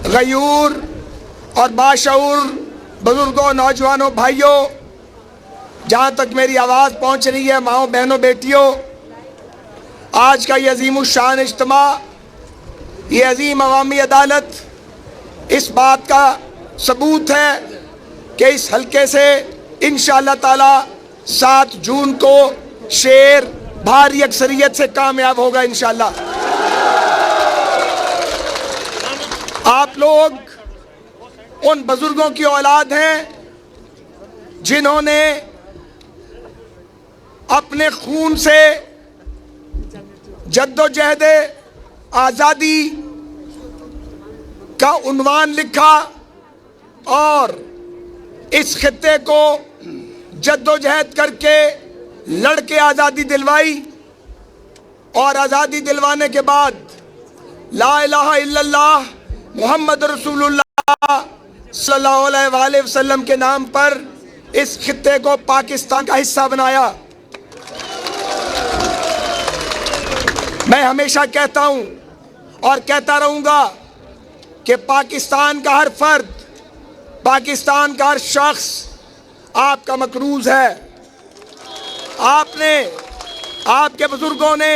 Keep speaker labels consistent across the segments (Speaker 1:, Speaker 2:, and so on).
Speaker 1: غیور اور باشعور بزرگوں، نوجوانوں، بھائیوں، جہاں تک میری آواز پہنچ رہی ہے، ماؤں، بہنوں، بیٹیوں، آج کا یہ عظیم الشان اجتماع، یہ عظیم عوامی عدالت اس بات کا ثبوت ہے کہ اس حلقے سے انشاءاللہ تعالی 7 جون کو شیر بھاری اکثریت سے کامیاب ہوگا انشاءاللہ۔ آپ لوگ ان بزرگوں کی اولاد ہیں جنہوں نے اپنے خون سے جد و جہد آزادی کا عنوان لکھا اور اس خطے کو جد و جہد کر کے لڑ کے آزادی دلوائی، اور آزادی دلوانے کے بعد لا الہ الا اللہ محمد رسول اللہ صلی اللہ علیہ وآلہ وسلم کے نام پر اس خطے کو پاکستان کا حصہ بنایا۔ میں ہمیشہ کہتا ہوں اور کہتا رہوں گا کہ پاکستان کا ہر فرد، پاکستان کا ہر شخص آپ کا مقروض ہے۔ آپ کے بزرگوں نے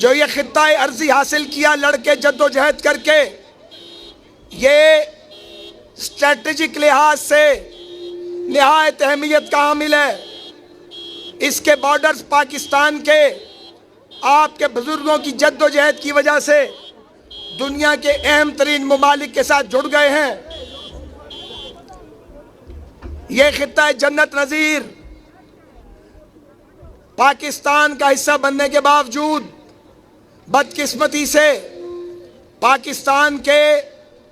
Speaker 1: جو یہ خطہ ارضی حاصل کیا لڑ کے جد و جہد کر کے، یہ اسٹریٹجک لحاظ سے نہایت اہمیت کا حامل ہے۔ اس کے بارڈرز پاکستان کے آپ کے بزرگوں کی جد و جہد کی وجہ سے دنیا کے اہم ترین ممالک کے ساتھ جڑ گئے ہیں۔ یہ خطہ جنت نظیر پاکستان کا حصہ بننے کے باوجود بدقسمتی سے پاکستان کے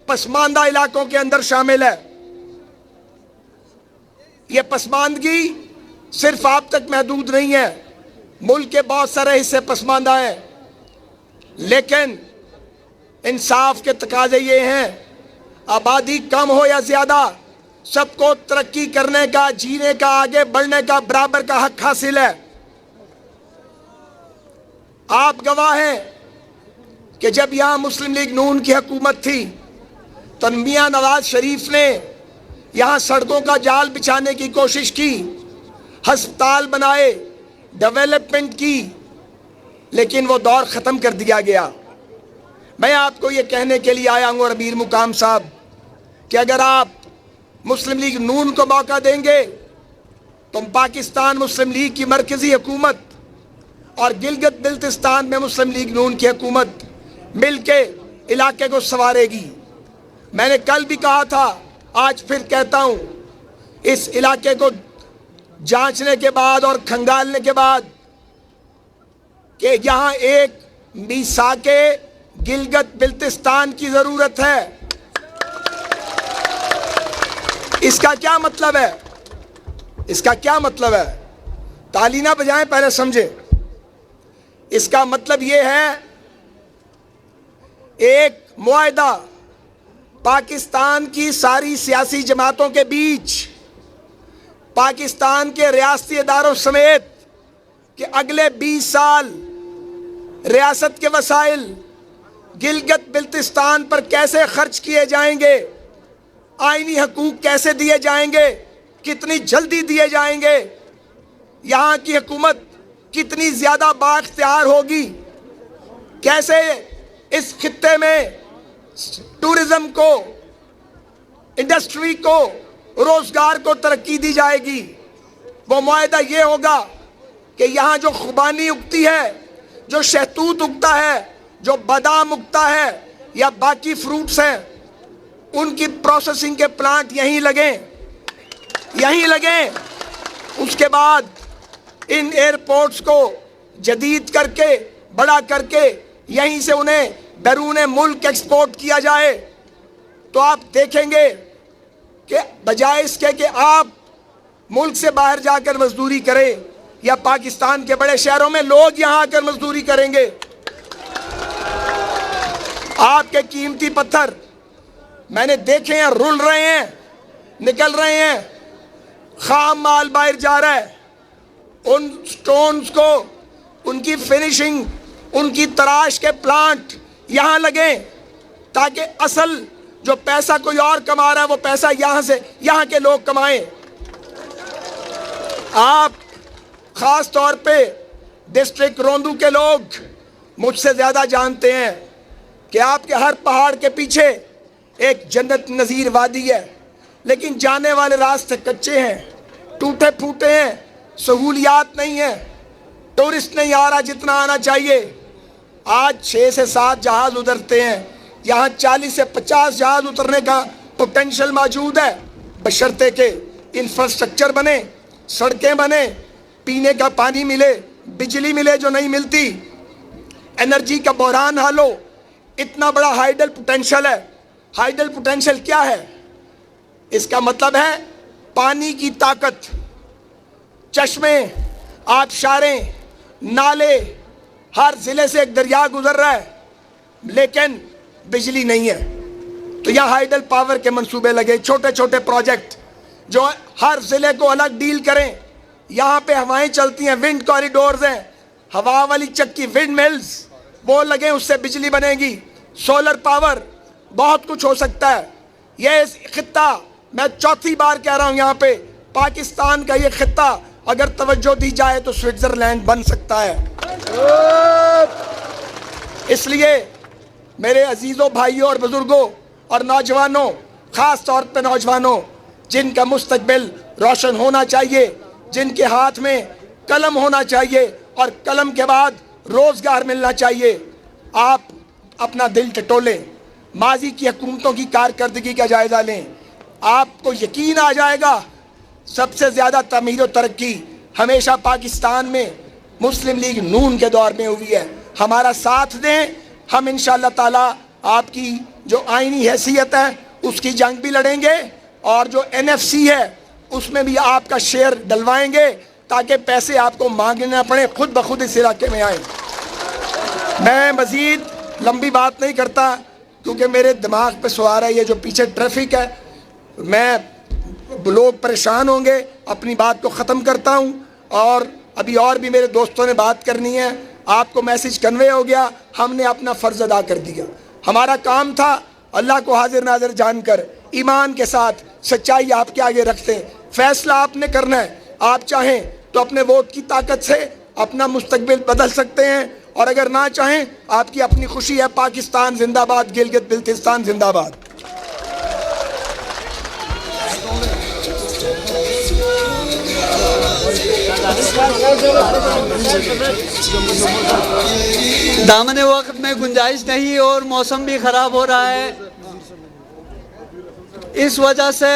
Speaker 1: پسماندہ علاقوں کے اندر شامل ہے۔ یہ پسماندگی صرف آپ تک محدود نہیں ہے، ملک کے بہت سارے حصے پسماندہ ہیں، لیکن انصاف کے تقاضے یہ ہیں، آبادی کم ہو یا زیادہ، سب کو ترقی کرنے کا، جینے کا، آگے بڑھنے کا برابر کا حق حاصل ہے۔ آپ گواہ ہیں کہ جب یہاں مسلم لیگ نون کی حکومت تھی تو میاں نواز شریف نے یہاں سڑکوں کا جال بچھانے کی کوشش کی، ہسپتال بنائے، ڈیولپمنٹ کی، لیکن وہ دور ختم کر دیا گیا۔ میں آپ کو یہ کہنے کے لیے آیا ہوں، اور امیر مقام صاحب، کہ اگر آپ مسلم لیگ نون کو موقع دیں گے تو پاکستان مسلم لیگ کی مرکزی حکومت اور گلگت بلتستان میں مسلم لیگ نون کی حکومت مل کے علاقے کو سنوارے گی۔ میں نے کل بھی کہا تھا، آج پھر کہتا ہوں، اس علاقے کو جانچنے کے بعد اور کھنگالنے کے بعد کہ یہاں ایک میثاق گلگت بلتستان کی ضرورت ہے۔ اس کا کیا مطلب ہے؟ اس کا کیا مطلب ہے؟ تالی نہ بجائیں، پہلے سمجھیں۔ اس کا مطلب یہ ہے، ایک معاہدہ پاکستان کی ساری سیاسی جماعتوں کے بیچ، پاکستان کے ریاستی اداروں سمیت، کہ اگلے 20 سال ریاست کے وسائل گلگت بلتستان پر کیسے خرچ کیے جائیں گے، آئینی حقوق کیسے دیے جائیں گے، کتنی جلدی دیے جائیں گے، یہاں کی حکومت کتنی زیادہ بااختیار ہوگی، کیسے اس خطے میں ٹورزم کو، انڈسٹری کو، روزگار کو ترقی دی جائے گی۔ وہ معاہدہ یہ ہوگا کہ یہاں جو خوبانی اگتی ہے، جو شہتوت اگتا ہے، جو بادام اگتا ہے یا باقی فروٹس ہیں، ان کی پروسیسنگ کے پلانٹ یہیں لگیں۔ اس کے بعد ان ایئرپورٹس کو جدید کر کے، بڑا کر کے، یہیں سے انہیں بیرون ملک ایکسپورٹ کیا جائے۔ تو آپ دیکھیں گے کہ بجائے اس کے کہ آپ ملک سے باہر جا کر مزدوری کریں، یا پاکستان کے بڑے شہروں میں لوگ یہاں آ کر مزدوری کریں گے۔ آپ کے قیمتی پتھر میں نے دیکھے ہیں، رول رہے ہیں، نکل رہے ہیں، خام مال باہر جا رہا ہے۔ ان سٹونز کو، ان کی فنیشنگ، ان کی تراش کے پلانٹ یہاں لگیں، تاکہ اصل جو پیسہ کوئی اور کما رہا ہے وہ پیسہ یہاں کے لوگ کمائیں۔ آپ خاص طور پہ ڈسٹرکٹ روندو کے لوگ مجھ سے زیادہ جانتے ہیں کہ آپ کے ہر پہاڑ کے پیچھے ایک جنت نظیر وادی ہے، لیکن جانے والے راستے کچے ہیں، ٹوٹے پھوٹے ہیں، سہولیات نہیں ہیں، ٹورسٹ نہیں آ رہا جتنا آنا چاہیے۔ آج 6 سے 7 جہاز اترتے ہیں، یہاں 40 سے 50 جہاز اترنے کا پوٹینشل موجود ہے، بشرطے کہ انفراسٹرکچر بنے، سڑکیں بنے، پینے کا پانی ملے، بجلی ملے جو نہیں ملتی، انرجی کا بحران حل ہو۔ اتنا بڑا ہائیڈل پوٹینشل ہے۔ ہائیڈل پوٹینشل کیا ہے؟ اس کا مطلب ہے پانی کی طاقت، چشمے، آبشاریں، نالے، ہر ضلع سے ایک دریا گزر رہا ہے، لیکن بجلی نہیں ہے۔ تو یہاں ہائیڈل پاور کے منصوبے لگے، چھوٹے چھوٹے پروجیکٹ جو ہر ضلع کو الگ ڈیل کریں۔ یہاں پہ ہوائیں چلتی ہیں، ونڈ کوریڈورز ہیں، ہوا والی چکی ونڈ ملز وہ لگیں، اس سے بجلی بنے گی، سولر پاور، بہت کچھ ہو سکتا ہے۔ یہ خطہ میں 4تھی بار کہہ رہا ہوں یہاں پہ، پاکستان کا یہ خطہ اگر توجہ دی جائے تو سوئٹزرلینڈ بن سکتا ہے۔ اس لیے میرے عزیزوں، بھائیوں اور بزرگوں اور نوجوانوں، خاص طور پہ نوجوانوں جن کا مستقبل روشن ہونا چاہیے، جن کے ہاتھ میں قلم ہونا چاہیے اور قلم کے بعد روزگار ملنا چاہیے، آپ اپنا دل ٹٹولیں، ماضی کی حکومتوں کی کارکردگی کا جائزہ لیں، آپ کو یقین آ جائے گا سب سے زیادہ تعمیر و ترقی ہمیشہ پاکستان میں مسلم لیگ نون کے دور میں ہوئی ہے۔ ہمارا ساتھ دیں، ہم انشاءاللہ تعالیٰ آپ کی جو آئینی حیثیت ہے اس کی جنگ بھی لڑیں گے، اور جو NFC ہے اس میں بھی آپ کا شیئر ڈلوائیں گے تاکہ پیسے آپ کو مانگنے نہ پڑیں، خود بخود اس علاقے میں آئیں۔ میں مزید لمبی بات نہیں کرتا کیونکہ میرے دماغ پہ سوار ہے یہ جو پیچھے ٹریفک ہے، میں لوگ پریشان ہوں گے، اپنی بات کو ختم کرتا ہوں۔ اور ابھی اور بھی میرے دوستوں نے بات کرنی ہے، آپ کو میسج کنوے ہو گیا، ہم نے اپنا فرض ادا کر دیا۔ ہمارا کام تھا اللہ کو حاضر ناظر جان کر ایمان کے ساتھ سچائی آپ کے آگے رکھتے ہیں، فیصلہ آپ نے کرنا ہے۔ آپ چاہیں تو اپنے ووٹ کی طاقت سے اپنا مستقبل بدل سکتے ہیں، اور اگر نہ چاہیں آپ کی اپنی خوشی ہے۔ پاکستان زندہ باد، گلگت بلتستان زندہ باد۔
Speaker 2: دامن وقت میں گنجائش نہیں اور موسم بھی خراب ہو رہا ہے، اس وجہ سے